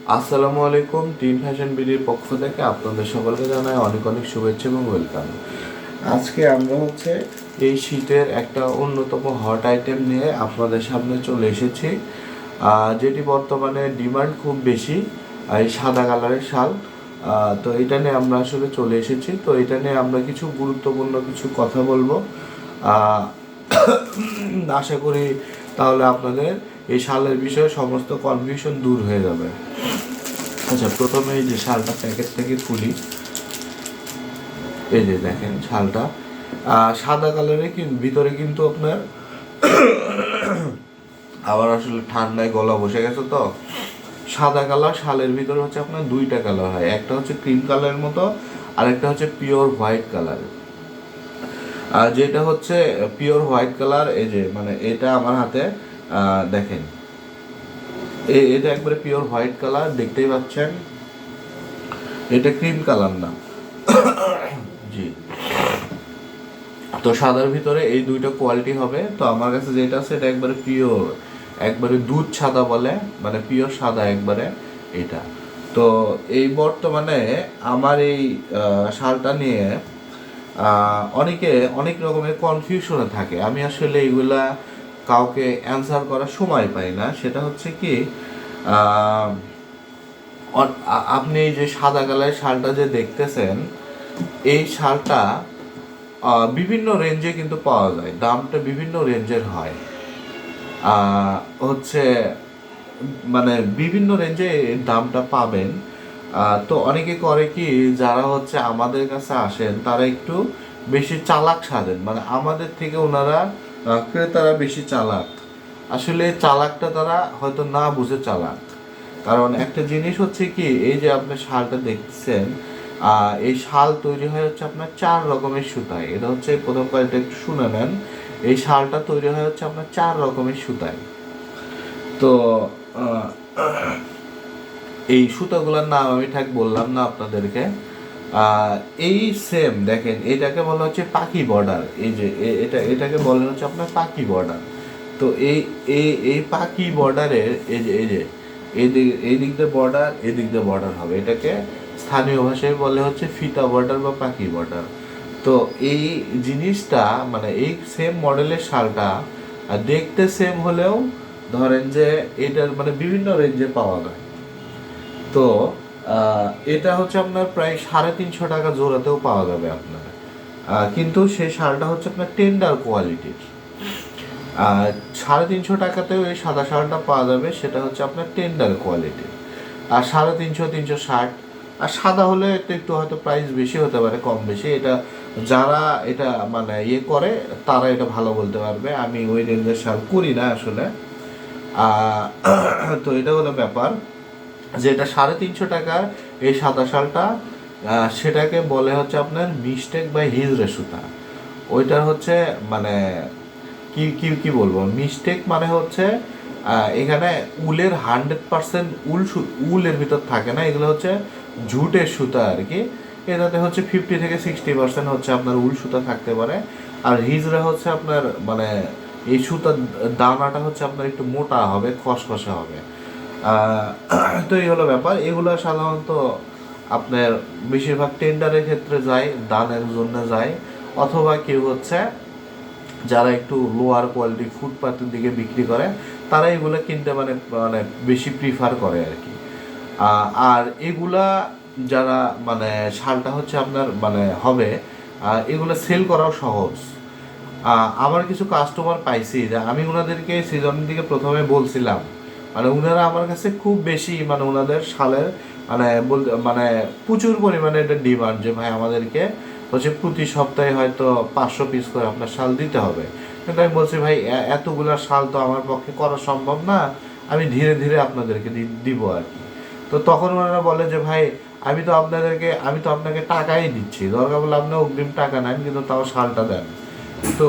আসসালামু আলাইকুম। Tin fashion বিডির পক্ষ থেকে আপনাদের সকলকে জানাই অনেক অনেক শুভেচ্ছা এবং ওয়েলকাম। আজকে আমরা এই শীতের একটা অন্যতম হট আইটেম নিয়ে আপনাদের সামনে চলে এসেছি, যেটি বর্তমানে ডিমান্ড খুব বেশি, এই সাদা কালারের শাল। তো এটা নিয়ে আমরা আসলে চলে এসেছি। তো এটা নিয়ে আমরা কিছু গুরুত্বপূর্ণ কিছু কথা বলবো। আহ, আশা করি তাহলে আপনাদের এই শালের বিষয়ে সমস্ত কনফিউশন দূর হয়ে যাবে। আচ্ছা, প্রথমে এই যে শালটা প্যাকেট থেকে খুলি। এই যে দেখেন শালটা সাদা কালারের, কিন্তু ভিতরে কিন্তু আপনার আবার আসলে ঠান্ডায় গলা বসে গেছে। তো সাদা কালার শালের ভিতরে আপনার দুইটা কালার হয়, একটা হচ্ছে ক্রিম কালারের মতো, আর একটা হচ্ছে পিওর হোয়াইট কালার। আর যেটা হচ্ছে পিওর হোয়াইট কালার, এই যে মানে এটা আমার হাতে দেখেন, এটা একবারে পিওর হোয়াইট কালার, দেখতেই পাচ্ছেন। এটা ক্রিম কালার না। জি। তো সাদার ভিতরে এই দুইটা কোয়ালিটি হবে। তো আমার কাছে যেটা আছে এটা একবারে পিওর, একবারে দুধ সাদা বলে, মানে পিওর সাদা একবারে এটা। তো এই বর্তমানে আমার এই শালটা নিয়ে অনেকে অনেক রকমের কনফিউশনে থাকে। আমি আসলে এইগুলা কাউকে অ্যান্সার করার সময় পাই না। সেটা হচ্ছে কি, আপনি এই যে সাদা কালারের শালটা যে দেখতেছেন, এই শালটা বিভিন্ন রেঞ্জে কিন্তু পাওয়া যায়, দামটা বিভিন্ন রেঞ্জের হয়। হচ্ছে মানে বিভিন্ন রেঞ্জে দামটা পাবেন। তো অনেকে করে কি, যারা আমাদের কাছে আসেন তারা একটু বেশি চালাক সাজেন, মানে আমাদের থেকে ওনারা ক্রেতারা বেশি চালাক। আসলে চালাকটা তারা হয়তো না বুঝে চালাক। কারণ একটা জিনিস হচ্ছে কি, এই যে আপনি শালটা দেখছেন, এই শাল তৈরি হয় আপনার 4 রকমের সুতায়। এটা প্রথম কয়েকটা একটু শুনে নেন। এই শালটা তৈরি হয় আপনার 4 রকমের সুতায়। তো আহ, এই সুতাগুলোর নাম আমি ঠিক বললাম না আপনাদেরকে। এই সেম দেখেন, এটাকে বলা হচ্ছে পাখি বর্ডার। এই যে এটাকে বলা হচ্ছে আপনার পাখি বর্ডার। তো এই এই এই পাখি বর্ডারের এই দিক দিয়ে বর্ডার, এই দিক দিয়ে বর্ডার হবে। এটাকে স্থানীয় ভাষায় বলে ফিতা বর্ডার বা পাখি বর্ডার। তো এই জিনিসটা মানে এই সেম মডেলের শালটা দেখতে সেম হলেও ধরেন যে এটার মানে বিভিন্ন রেঞ্জে পাওয়া যায়। তো এটা আপনার প্রায় 350 টাকা জোড়াতেও পাওয়া যাবে আপনার। কিন্তু সেই শালটা আপনার টেন্ডার কোয়ালিটির। 350 টাকাতেও এই সাদা শালটা পাওয়া যাবে, সেটা আপনার টেন্ডার কোয়ালিটির। আর 350, 360। আর সাদা হলে একটু একটু হয়তো প্রাইস বেশি হতে পারে, কম বেশি। এটা যারা এটা মানে ইয়ে করে তারা এটা ভালো বলতে পারবে। আমি ওই রেঞ্জের শাল করি না আসলে। তো এটা হলো ব্যাপার, যেটা 350 টাকার এই সাদা শালটা, সেটাকে বলে আপনার মিস্টেক বাই হিজড়ে সুতা। ওইটা মানে কি কি কি বলবো, মিস্টেক মানে এখানে উলের 100% উলের ভিতর থাকে না, এগুলো ঝুটের সুতা আর কি। এটাতে 50 থেকে 60% আপনার উল সুতা থাকতে পারে। আর হিজড়া আপনার মানে এই সুতার দানাটা আপনার একটু মোটা হবে, খসখসে হবে। তো এই হলো ব্যাপার। এগুলো সাধারণত আপনার বেশিরভাগ টেন্ডারের ক্ষেত্রে যায়, দানের জন্য যায়, অথবা কেউ যারা একটু লোয়ার কোয়ালিটি ফুটপাতের দিকে বিক্রি করে তারা এগুলো কিনতে মানে মানে বেশি প্রিফার করে আর কি। আর এগুলা যারা মানে শালটা আপনার মানে হবে, এগুলো সেল করাও সহজ। আমার কিছু কাস্টমার পাইছি যে আমি ওনাদেরকে সিজনের দিকে প্রথমে বলছিলাম, মানে ওনারা আমার কাছে খুব বেশি মানে ওনাদের শালের মানে বলতে মানে প্রচুর পরিমাণে এটা ডিমান্ড, যে ভাই আমাদেরকে প্রতি সপ্তাহে হয়তো 500 পিস করে আপনার শাল দিতে হবে। কিন্তু আমি বলছি ভাই এতগুলা শাল তো আমার পক্ষে করা সম্ভব না, আমি ধীরে ধীরে আপনাদেরকে দিব আর কি। তো তখন ওনারা বলে যে ভাই আমি তো আপনাকে টাকাই দিচ্ছি, দরকার বলে আপনি অগ্রিম টাকা নেন, কিন্তু তাও শালটা দেন। তো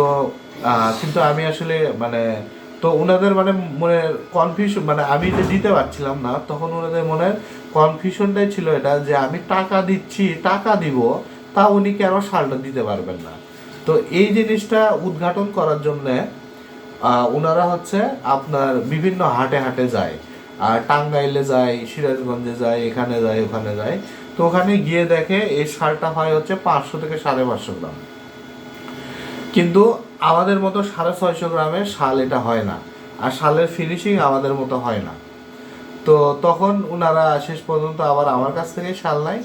কিন্তু আমি আসলে মানে তো ওনাদের মানে মনে কনফিউশন, মানে আমি যে দিতে পারছিলাম না, তখন ওনাদের মনের কনফিউশনটাই ছিল এটা, যে আমি টাকা দিচ্ছি, টাকা দিব, তা উনি কেন শালটা দিতে পারবেন না। তো এই জিনিসটা উদ্ঘাটন করার জন্যে ওনারা আপনার বিভিন্ন হাটে হাটে যায়। আর টাঙ্গাইলে যায়, সিরাজগঞ্জে যায়, এখানে যায়, ওখানে যায়। তো ওখানে গিয়ে দেখে এই শালটা হয় হচ্ছে 500 থেকে 550 গ্রাম, কিন্তু আমাদের মতো 650 গ্রামের শাল এটা হয় না, আর শালের ফিনিশিং আমাদের মতো হয় না। তো তখন ওনারা শেষ পর্যন্ত আবার আমার কাছ থেকে শাল নাই,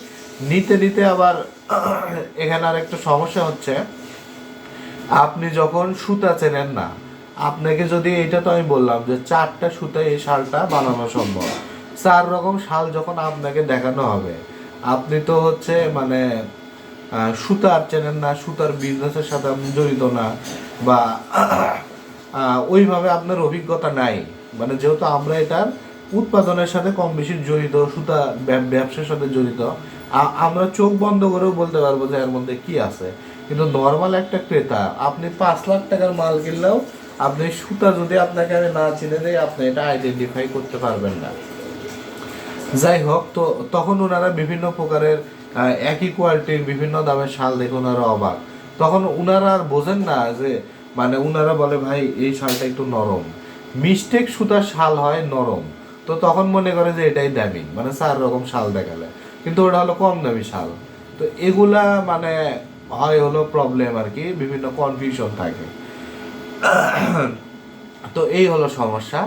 নিতে নিতে আবার এখানে আর একটা সমস্যা হচ্ছে, আপনি যখন সুতা চেনেন না, আপনাকে যদি, এটা তো আমি বললাম যে 4টা সুতায় এই শালটা বানানো সম্ভব, 4 রকম শাল যখন আপনাকে দেখানো হবে, আপনি তো হচ্ছে মানে সুতার চেনেন না, সুতার বিজনেসের সাথে আপনি জড়িত না, বা ওইভাবে আপনার অভিজ্ঞতা নাই, মানে যেহেতু আমরা এটার উৎপাদনের সাথে কম বেশি জড়িত, সুতা ব্যবসার সাথে জড়িত, আমরা চোখ বন্ধ করেও বলতে পারবো যে এর মধ্যে কি আছে। কিন্তু নর্মাল একটা ক্রেতা, আপনি 5 লাখ টাকার মাল কিনলেও আপনি সুতা যদি আপনাকে আমি না চিনে দেয়, আপনি এটা আইডেন্টিফাই করতে পারবেন না। যাই হোক, তো তখন ওনারা বিভিন্ন প্রকারের একই কোয়ালিটির বিভিন্ন দামের শাল দেখে ওনারা অবাক। তখন ওনারা আর বোঝেন না যে, মানে ওনারা বলে ভাই এই শালটা একটু নরম, মিস্টেক সুতার শাল হয় নরম, তো তখন মনে করে যে এটাই দামি, মানে 4 রকম শাল দেখালে, কিন্তু ওটা হলো কম দামি শাল। তো এগুলা মানে হয় হলো প্রবলেম আর কি, বিভিন্ন কনফিউশন থাকে। তো এই হলো সমস্যা।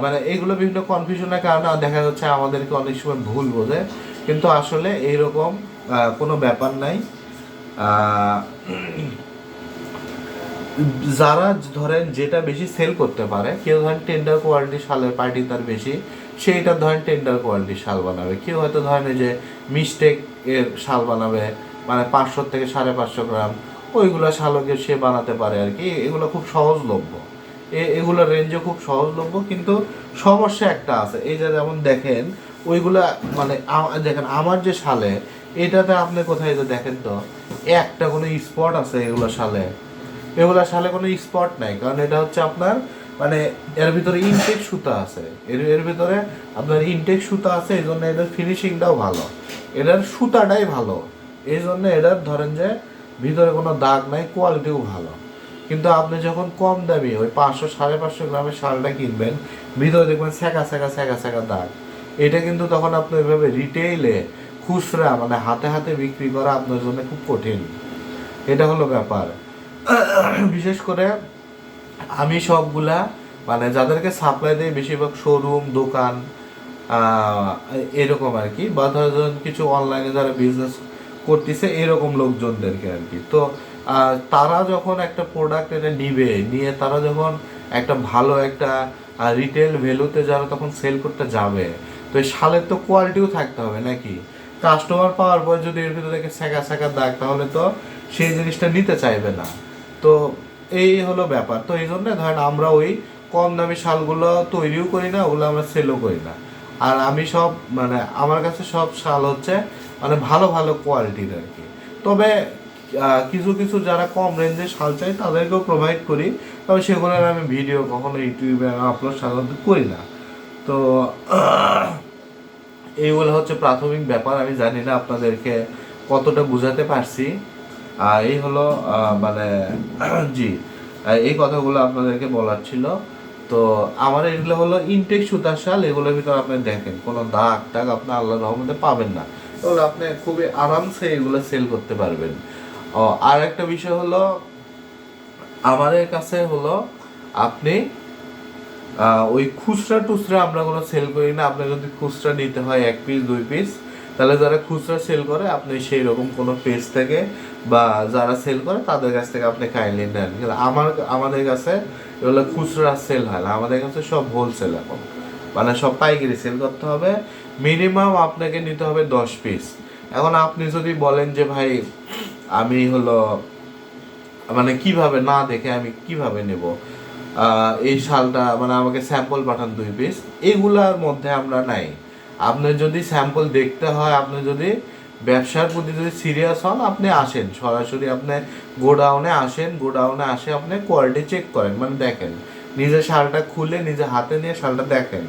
মানে এইগুলো বিভিন্ন কনফিউশনের কারণে দেখা যাচ্ছে আমাদেরকে অনেক সময় ভুল বোঝে, কিন্তু আসলে এইরকম কোনো ব্যাপার নাই। আহ, যারা ধরেন যেটা বেশি সেল করতে পারে, কেউ ধরেন টেন্ডার কোয়ালিটি শালের পার্টি তার বেশি, সেইটা ধরেন টেন্ডার কোয়ালিটির শাল বানাবে। কেউ হয়তো ধরেন এই যে মিস্টেক এর শাল বানাবে, মানে 500 থেকে 550 গ্রাম, ওইগুলো শালকে সে বানাতে পারে আর কি। এগুলো খুব সহজলভ্য, এগুলো রেঞ্জও খুব সহজলভ্য, কিন্তু সমস্যা একটা আছে। এই যে যেমন দেখেন ওইগুলা, মানে দেখেন আমার যে শালে, এটাতে আপনি কোথায় যে দেখেন তো একটা কোনো স্পট আছে, এগুলা শালে কোনো স্পট নাই, কারণ এটা হচ্ছে আপনার মানে এর ভিতরে ইনটেক সুতা আছে, এর ভিতরে আপনার ইনটেক সুতা আছে, এই জন্য এটার ফিনিশিংটাও ভালো, এটার সুতাটাই ভালো, এই জন্য এটার ধরেন যে ভিতরে কোনো দাগ নাই, কোয়ালিটিও ভালো। কিন্তু আপনি যখন কম দামি ওই 500 550 গ্রামের শালটা কিনবেন, ভিতরে দেখবেন ছ্যাঁকা ছ্যাঁকা ছ্যাঁকা ছ্যাঁকা দাগ। এটা কিন্তু তখন আপনি ওইভাবে রিটেইলে খুচরা মানে হাতে হাতে বিক্রি করা আপনার জন্য খুব কঠিন। এটা হলো ব্যাপার। বিশেষ করে আমি সবগুলা মানে যাদেরকে সাপ্লাই দেয়, বেশিরভাগ শোরুম, দোকান, এরকম আর কি, বা ধরেন কিছু অনলাইনে যারা বিজনেস করতেছে এরকম লোকজনদেরকে আর কি। তো তারা যখন একটা প্রোডাক্ট এটা নিয়ে তারা যখন একটা ভালো একটা রিটেল ভ্যালুতে যারা তখন সেল করতে যাবে, তো এই শালের তো কোয়ালিটিও থাকতে হবে নাকি। কাস্টমার পাওয়ার পর যদি এর ভিতরে ছ্যাঁকা ছ্যাঁকা দাগ, তাহলে তো সেই জিনিসটা নিতে চাইবে না। তো এই হলো ব্যাপার। তো এই জন্য ধরেন আমরা ওই কম দামি শালগুলো তৈরিও করি না, ওগুলো আমরা সেলও করি না। আর আমি সব মানে আমার কাছে সব শাল হচ্ছে মানে ভালো ভালো কোয়ালিটির আর কি। তবে কিছু কিছু যারা কম রেঞ্জের শাল চাই তাদেরকেও প্রোভাইড করি, তবে সেগুলোর আমি ভিডিও কখনো ইউটিউবে আপলোড সাধারণত করি না। তো এইগুলো হচ্ছে প্রাথমিক ব্যাপার। আমি জানি না আপনাদেরকে কতটা বুঝাতে পারছি। এই হলো মানে জি, এই কথাগুলো আপনাদেরকে বলার ছিল। তো আমার এগুলো হলো ইনটেক সুতার শাল, এগুলোর ভিতরে আপনি দেখেন কোনো দাগ টাগ আপনি আল্লাহর রহমতে পাবেন না, তাহলে আপনি খুবই আরামসে এগুলো সেল করতে পারবেন। আর একটা বিষয় হলো আমাদের কাছে হলো আপনি ওই খুচরা টুচরা আমরা কোনো সেল করি না। আপনার যদি খুচরা নিতে হয় 1 পিস 2 পিস, তাহলে যারা খুচরা সেল করে আপনি সেই রকম কোনো পেজ থেকে বা যারা সেল করে তাদের কাছ থেকে আপনি কাইন্ডলি নেন। কিন্তু আমাদের কাছে এগুলো খুচরা সেল হয় না, আমাদের কাছে সব হোলসেল এখন, মানে সব পাইকারি সেল করতে হবে। মিনিমাম আপনাকে নিতে হবে 10 পিস। এখন আপনি যদি বলেন যে ভাই আমি হলো মানে কিভাবে না দেখে আমি কিভাবে নেব এই শালটা, মানে আমাকে স্যাম্পল পাঠান 2 পিস, এগুলার মধ্যে আমরা নাই। আপনার যদি স্যাম্পল দেখতে হয়, আপনি যদি ব্যবসার প্রতি যদি সিরিয়াস হন, আপনি আসেন সরাসরি, আপনি গোডাউনে আসে আপনি কোয়ালিটি চেক করেন, মানে দেখেন, নিজে শালটা খুলে নিজে হাতে নিয়ে শালটা দেখেন,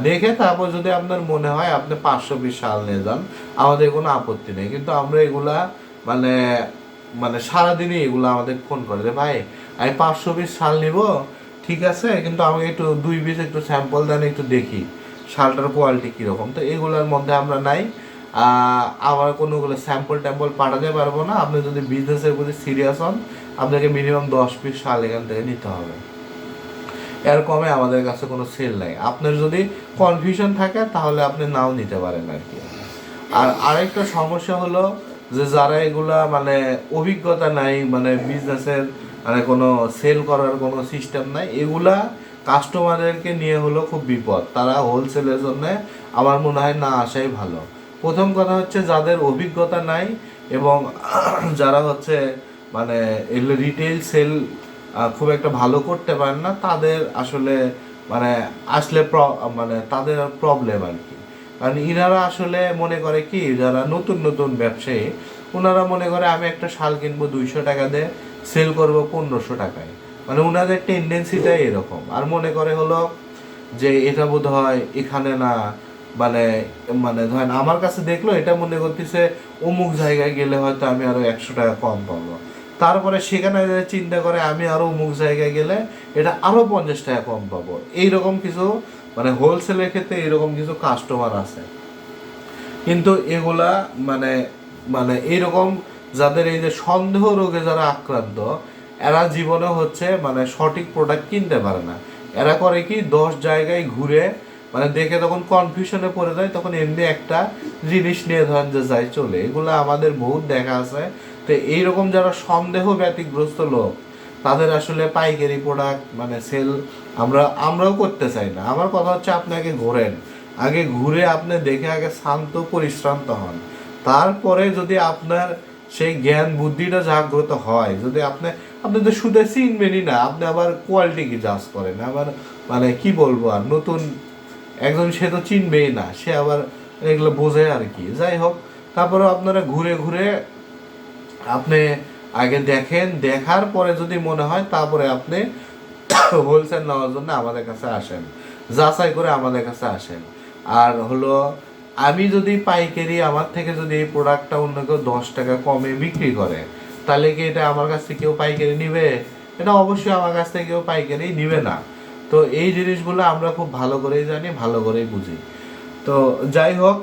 দেখে তারপর যদি আপনার মনে হয় আপনি 500 পিস শাল নিয়ে যান, আমাদের কোনো আপত্তি নেই। কিন্তু আমরা এগুলা মানে মানে সারাদিনই এগুলো আমাদের ফোন করে যে ভাই আমি 500 পিস শাল নিব, ঠিক আছে, কিন্তু আমাকে একটু 2 পিস একটু স্যাম্পল দেন, একটু দেখি। শালটার কোয়ালিটি কীরকম। তো এগুলোর মধ্যে আমরা নাই। আবার কোনোগুলো স্যাম্পল পাঠাতে পারবো না। আপনি যদি বিজনেসের প্রতি সিরিয়াস হন, আপনাকে মিনিমাম 10 পিস শাল এখান থেকে নিতে হবে। এর কমে আমাদের কাছে কোনো সেল নাই। আপনার যদি কনফিউশন থাকে তাহলে আপনি নাও নিতে পারেন আর কি। আর আরেকটা সমস্যা হলো যে যারা এগুলা মানে অভিজ্ঞতা নাই, মানে বিজনেসের মানে কোনো সেল করার কোনো সিস্টেম নাই, এগুলা কাস্টমারদেরকে নিয়ে হলো খুব বিপদ। তারা হোলসেলের জন্য আমার মনে হয় না আসাই ভালো। প্রথম কথা হচ্ছে যাদের অভিজ্ঞতা নাই এবং যারা হচ্ছে মানে এগুলো রিটেল সেল খুব একটা ভালো করতে পারেন না, তাদের আসলে মানে আসলে মানে তাদের প্রবলেম আর কি। কারণ ইনারা আসলে মনে করে কি, যারা নতুন নতুন ব্যবসায়ী, ওনারা মনে করে আমি একটা শাল কিনবো 200 টাকা দিয়ে, সেল করবো 1500 টাকায়। মানে ওনাদের টেন্ডেন্সিটাই এরকম। আর মনে করে হলো যে এটা বোধ হয় এখানে না, মানে মানে ধরেন আমার কাছে দেখলো, এটা মনে করতেছে অমুক জায়গায় গেলে হয়তো আমি আরো 100 টাকা কম পাবো। তারপরে সেখানে চিন্তা করে আমি আরো অমুক জায়গায় গেলে এটা আরো 50 টাকা কম পাবো। এইরকম কিছু মানে হোলসেলের ক্ষেত্রে এরকম কিছু কাস্টমার আছে। কিন্তু এগুলা মানে মানে এইরকম যাদের এই যে সন্দেহ রোগে যারা আক্রান্ত, এরা জীবনে হচ্ছে মানে সঠিক প্রোডাক্ট কিনতে পারে না। এরা করে কি 10 জায়গায় ঘুরে মানে দেখে তখন কনফিউশনে পড়ে যায়, তখন এমনি একটা জিনিস নিয়ে ধরেন যে যাই চলে। এগুলো আমাদের বহুত দেখা আছে। তো এইরকম যারা সন্দেহ ব্যতিগ্রস্ত লোক, তাদের আসলে পাইকারি প্রোডাক্ট মানে সেল আমরাও করতে চাই না। আমার কথা হচ্ছে আপনি আগে ঘোরেন, আগে ঘুরে আপনি দেখে আগে শান্ত পরিশ্রান্ত হন। তারপরে যদি আপনার সেই জ্ঞান বুদ্ধিটা জাগ্রত হয়, যদি আপনি তো শুধু চিনবেনই না, আপনি আবার কোয়ালিটি কি জাজ করেন, আবার মানে কি বলবো, আর নতুন একজন সে তো চিনবেই না, সে আবার এগুলো বোঝে আর কি। যাই হোক, তারপরে আপনারা ঘুরে ঘুরে আপনি আগে দেখেন, দেখার পরে যদি মনে হয় তারপরে আপনি হোলসেল নেওয়ার জন্য আমাদের কাছে আসেন, যাচাই করে আমাদের কাছে আসেন। আর হলো আমি যদি পাইকারি আমার থেকে যদি এই প্রোডাক্টটা অন্য কেউ 10 টাকা কমে বিক্রি করে, তাহলে কি এটা আমার কাছ থেকে কেউ পাইকারি নিবে? এটা অবশ্যই আমার কাছ থেকে কেউ পাইকারি নিবে না। তো এই জিনিসগুলো আমরা খুব ভালো করেই জানি, ভালো করেই বুঝি। তো যাই হোক,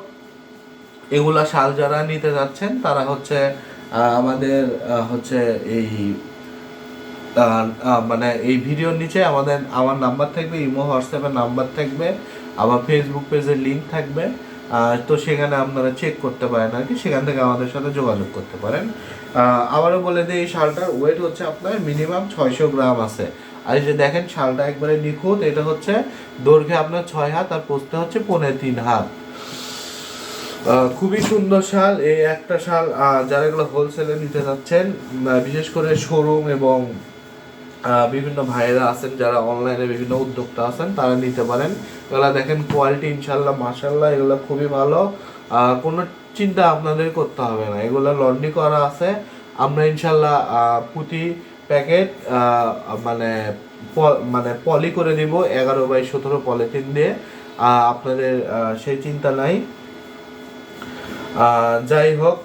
এগুলা শাল যারা নিতে যাচ্ছেন তারা হচ্ছে আমাদের হচ্ছে এই মানে এই ভিডিওর নিচে আমার নাম্বার থাকবে, ইমো হোয়াটসঅ্যাপের নাম্বার থাকবে, আবার ফেসবুক পেজের লিঙ্ক থাকবে। তো সেখানে আপনারা চেক করতে পারেন আর কি, সেখান থেকে আমাদের সাথে যোগাযোগ করতে পারেন। আবারও বলে দিই, এই শালটার ওয়েট হচ্ছে আপনার মিনিমাম 600 গ্রাম আছে। আর এই যে দেখেন শালটা একবারে নিখুঁত। এটা হচ্ছে দৈর্ঘ্যে আপনার 6 হাত আর প্রস্থে হচ্ছে 3.5 হাত। খুবই সুন্দর শাল। এই একটা শাল যারা এগুলো হোলসেলে নিতে যাচ্ছেন, বিশেষ করে শোরুম এবং বিভিন্ন ভাইয়েরা আছেন যারা অনলাইনে বিভিন্ন উদ্যোক্তা আছেন, তারা নিতে পারেন। এগুলো দেখেন কোয়ালিটি ইনশাল্লাহ মাশাল্লাহ, এগুলো খুবই ভালো। কোনো চিন্তা আপনাদের করতে হবে না, এগুলো লন্ড্রি করা আছে। আমরা ইনশাল্লাহ প্রতি প্যাকেট মানে মানে পলি করে দিব 11x17 পলিথিন দিয়ে। আপনাদের সেই চিন্তা নাই। যাই হোক,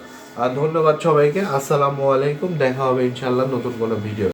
ধন্যবাদ সবাইকে। আসসালামু আলাইকুম। দেখা হবে ইনশাল্লাহ নতুন কোনো ভিডিও।